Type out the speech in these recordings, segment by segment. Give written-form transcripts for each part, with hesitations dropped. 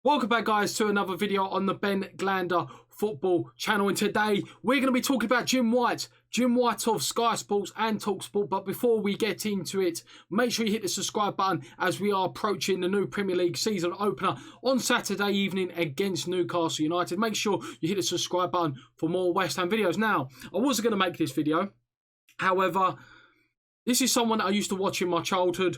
Welcome back, guys, to another video on the Ben Glander football channel. And today we're going to be talking about Jim White of Sky Sports and TalkSport. But before we get into it, make sure you hit the subscribe button as we are approaching the new Premier League season opener on Saturday evening against Newcastle United. Make sure you hit the subscribe button for more West Ham videos. Now, I wasn't going to make this video. However, this is someone that I used to watch in my childhood.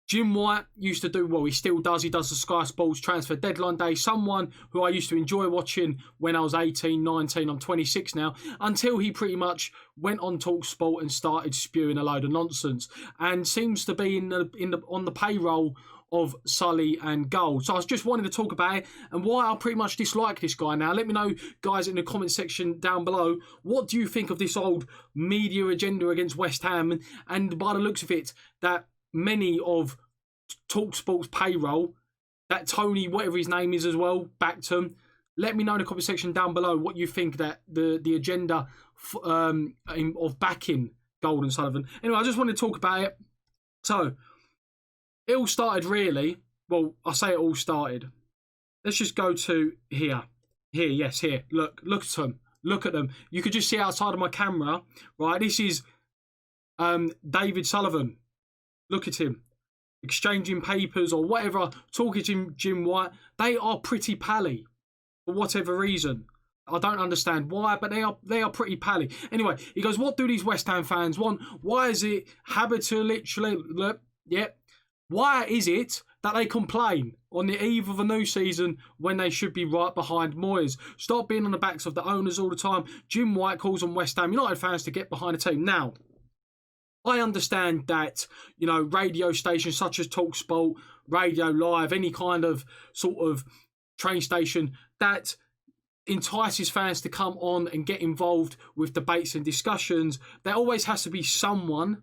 Jim White used to do, well, he still does. He does the Sky Sports transfer deadline day. Someone who I used to enjoy watching when I was 18, 19. I'm 26 now. Until he pretty much went on TalkSport and started spewing a load of nonsense. And seems to be on the payroll of Sully and Gold. So I just wanted to talk about it and why I pretty much dislike this guy now. Let me know, guys, in the comment section down below. What do you think of this old media agenda against West Ham? And by the looks of it, that many of TalkSport's payroll, that Tony, whatever his name is as well, backed him. Let me know in the comment section down below what you think that the agenda of backing Gold and Sullivan. Anyway, I just wanted to talk about it. So, it all started really, well, I say it all started. Let's just go to here. Here, yes, here. Look at them. Look at them. You could just see outside of my camera, right? This is David Sullivan. Look at him, exchanging papers or whatever, talking to Jim White. They are pretty pally for whatever reason. I don't understand why, but they are pretty pally. Anyway, he goes, what do these West Ham fans want? Why is it habitually, yep. Why is it that they complain on the eve of a new season when they should be right behind Moyes? Stop being on the backs of the owners all the time. Jim White calls on West Ham United fans to get behind the team. Now, I understand that, you know, radio stations such as TalkSport, Radio Live, any kind of sort of train station that entices fans to come on and get involved with debates and discussions, there always has to be someone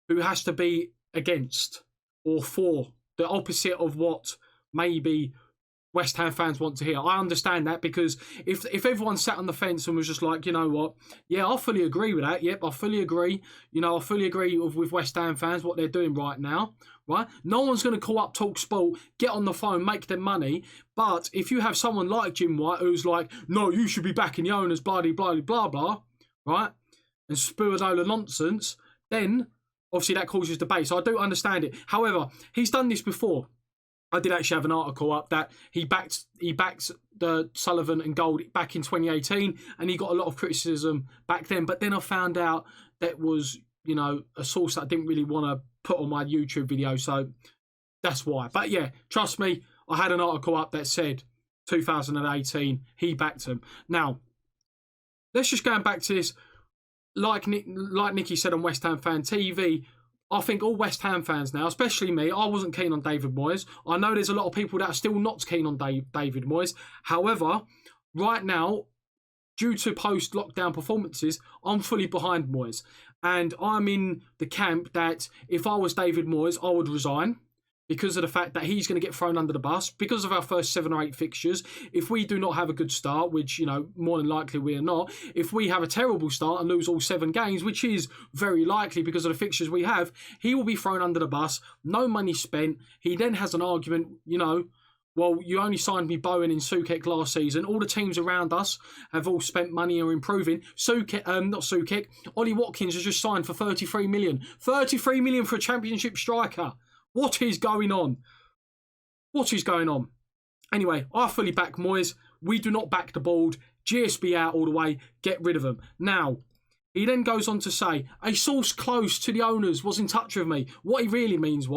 who has to be against or for the opposite of what maybe West Ham fans want to hear. I understand that, because if everyone sat on the fence and was just like, you know what, yeah, I fully agree with that. Yep, I fully agree. You know, I fully agree with West Ham fans, what they're doing right now, right? No one's going to call up TalkSport, get on the phone, make them money. But if you have someone like Jim White who's like, no, you should be backing the owners, blah, blah, blah, blah, blah, right? And spew a load of nonsense, then obviously that causes debate. So I do understand it. However, he's done this before. I did actually have an article up that he backed the Sullivan and Gold back in 2018, and he got a lot of criticism back then. But then I found out that was, you know, a source that I didn't really want to put on my YouTube video, so that's why. But yeah, trust me, I had an article up that said 2018 he backed him. Now, let's just go back to this. Like Nicky said on West Ham Fan TV, I think all West Ham fans now, especially me, I wasn't keen on David Moyes. I know there's a lot of people that are still not keen on David Moyes. However, right now, due to post-lockdown performances, I'm fully behind Moyes. And I'm in the camp that if I was David Moyes, I would resign, because of the fact that he's going to get thrown under the bus because of our first 7 or 8 fixtures. If we do not have a good start, which, you know, more than likely we are not, if we have a terrible start and lose all 7 games, which is very likely because of the fixtures we have, he will be thrown under the bus, no money spent. He then has an argument, you know, well, you only signed me Bowen and Soucek last season. All the teams around us have all spent money or improving. Ollie Watkins has just signed for 33 million. 33 million for a championship striker. What is going on? What is going on? Anyway, I fully back Moyes. We do not back the bald. GSB out all the way. Get rid of them. Now, he then goes on to say, a source close to the owners was in touch with me. What he really means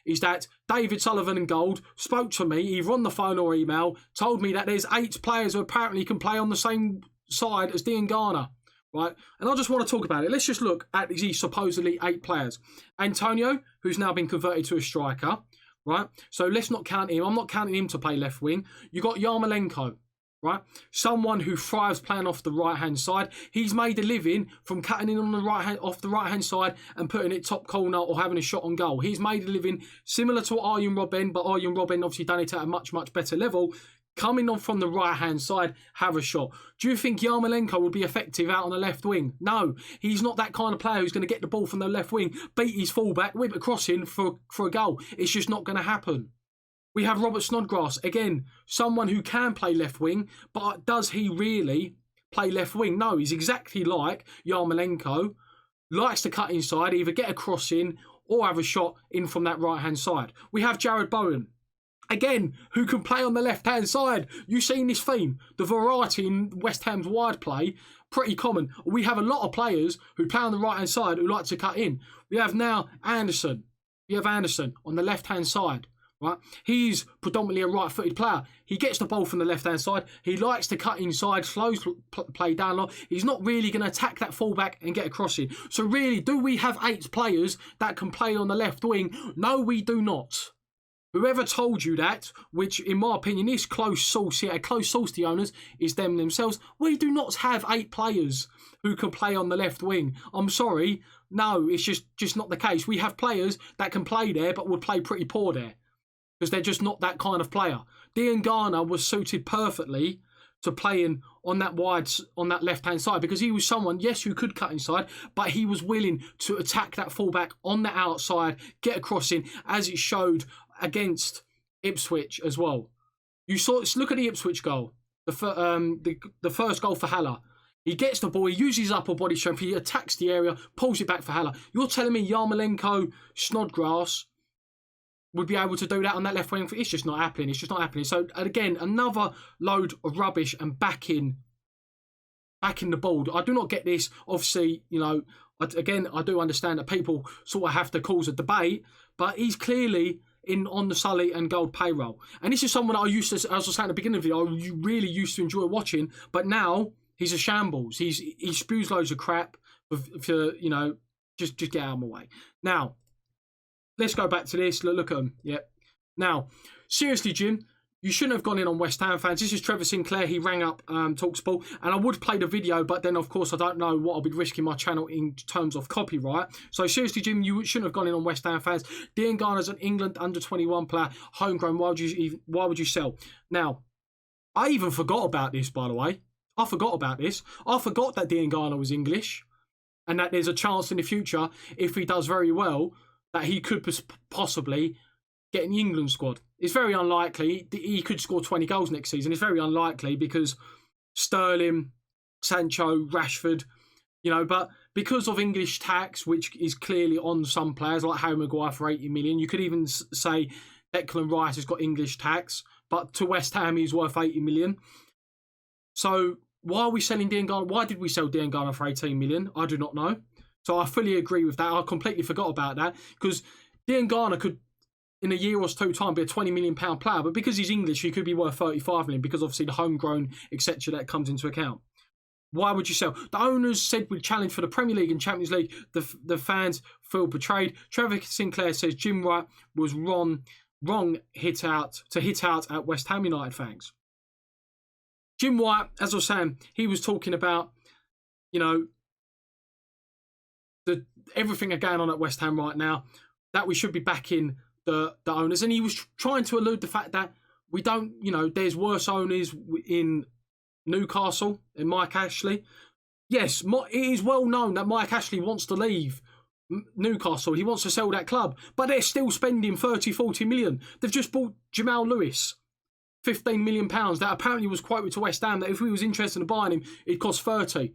is that David Sullivan and Gold spoke to me, either on the phone or email, told me that there's 8 players who apparently can play on the same side as Dean Garner. Right, and I just want to talk about it. Let's just look at these supposedly 8 players. Antonio, who's now been converted to a striker, right? So let's not count him. I'm not counting him to play left wing. You got Yarmolenko, right? Someone who thrives playing off the right-hand side. He's made a living from cutting in on the off the right-hand side and putting it top corner or having a shot on goal. He's made a living similar to Arjen Robben, but Arjen Robben obviously done it at a much, much better level. Coming on from the right-hand side, have a shot. Do you think Yarmolenko would be effective out on the left wing? No. He's not that kind of player who's going to get the ball from the left wing, beat his fullback, whip across in for a goal. It's just not going to happen. We have Robert Snodgrass, again, someone who can play left wing, but does he really play left wing? No, he's exactly like Yarmolenko, likes to cut inside, either get a cross in or have a shot in from that right-hand side. We have Jared Bowen, again, who can play on the left-hand side. You've seen this theme, the variety in West Ham's wide play, pretty common. We have a lot of players who play on the right-hand side who like to cut in. We have now Anderson. You have Anderson on the left-hand side. Right, he's predominantly a right-footed player. He gets the ball from the left-hand side. He likes to cut inside, slows play down low. He's not really going to attack that fullback and get a cross in. So really, do we have 8 players that can play on the left wing? No, we do not. Whoever told you that, which in my opinion is close source here, a close source to the owners, is them themselves. We do not have 8 players who can play on the left wing. I'm sorry. No, it's just not the case. We have players that can play there but would play pretty poor there, because they're just not that kind of player. Diangana was suited perfectly to playing on that left-hand side, because he was someone, yes, who could cut inside, but he was willing to attack that fullback on the outside, get a cross in, as it showed against Ipswich as well. You saw. Look at the Ipswich goal, the first goal for Haller. He gets the ball, he uses his upper body strength, he attacks the area, pulls it back for Haller. You're telling me Yarmolenko, Snodgrass would be able to do that on that left wing? It's just not happening. It's just not happening. So again, another load of rubbish and backing the ball. I do not get this. Obviously, you know, again, I do understand that people sort of have to cause a debate, but he's clearly on the Sully and Gold payroll. And this is someone that as I was saying at the beginning of the video, I really used to enjoy watching, but now he's a shambles. He spews loads of crap for you know, just get out of my way. Now, let's go back to this. Look at him. Yep. Now, seriously, Jim, you shouldn't have gone in on West Ham fans. This is Trevor Sinclair. He rang up TalkSport, and I would play the video, but then, of course, I don't know what I'll be risking my channel in terms of copyright. So, seriously, Jim, you shouldn't have gone in on West Ham fans. Diangana's an England under-21 player, homegrown. Why would you sell? Now, I even forgot about this, by the way. I forgot about this. I forgot that Diangana was English, and that there's a chance in the future, if he does very well, that he could possibly get in the England squad. It's very unlikely. He could score 20 goals next season. It's very unlikely because Sterling, Sancho, Rashford, you know, but because of English tax, which is clearly on some players, like Harry Maguire for 80 million, you could even say Declan Rice has got English tax, but to West Ham he's worth 80 million. So why are we selling Diangana? Why did we sell Diangana for 18 million? I do not know. So I fully agree with that. I completely forgot about that, because Diangana could, in a year or two time, be a £20 million player. But because he's English, he could be worth 35 million, because obviously the homegrown, etc., that comes into account. Why would you sell? The owners said we'd challenge for the Premier League and Champions League. The fans feel betrayed. Trevor Sinclair says Jim Wright was wrong hit out at West Ham United fans. Jim White, as I was saying, he was talking about, you know, everything going on at West Ham right now, that we should be backing the owners. And he was trying to allude the fact that we don't, you know, there's worse owners in Newcastle and Mike Ashley. Yes, it is well known that Mike Ashley wants to leave Newcastle. He wants to sell that club, but they're still spending 30-40 million. They've just bought Jamal Lewis, £15 million, that apparently was quoted to West Ham that if we was interested in buying him, it'd cost 30.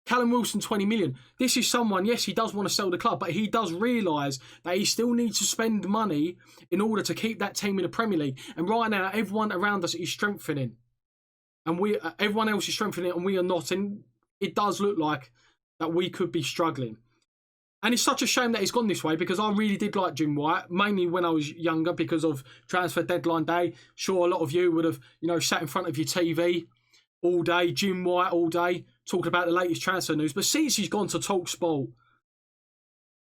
Callum Wilson, 20 million. This is someone, yes, he does want to sell the club, but he does realise that he still needs to spend money in order to keep that team in the Premier League. And right now, everyone around us is strengthening. And everyone else is strengthening, and we are not. And it does look like that we could be struggling. And it's such a shame that it's gone this way, because I really did like Jim White, mainly when I was younger, because of transfer deadline day. Sure, a lot of you would have, you know, sat in front of your TV all day, Jim White all day, talking about the latest transfer news. But since he's gone to TalkSport,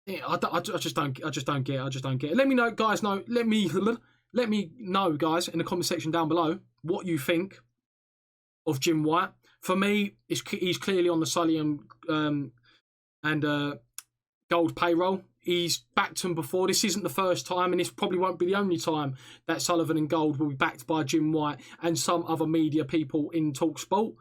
yeah, I just don't get it. Let me know, guys. Let me know, guys, in the comment section down below what you think of Jim White. For me, he's clearly on the Sully and Gold payroll. He's backed them before. This isn't the first time, and this probably won't be the only time that Sullivan and Gold will be backed by Jim White and some other media people in TalkSport.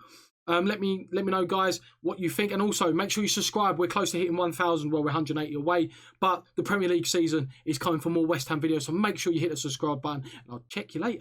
Let me know, guys, what you think, and also make sure you subscribe. We're close to hitting 1,000. Well, we're 180 away, but the Premier League season is coming for more West Ham videos, so make sure you hit the subscribe button, and I'll check you later.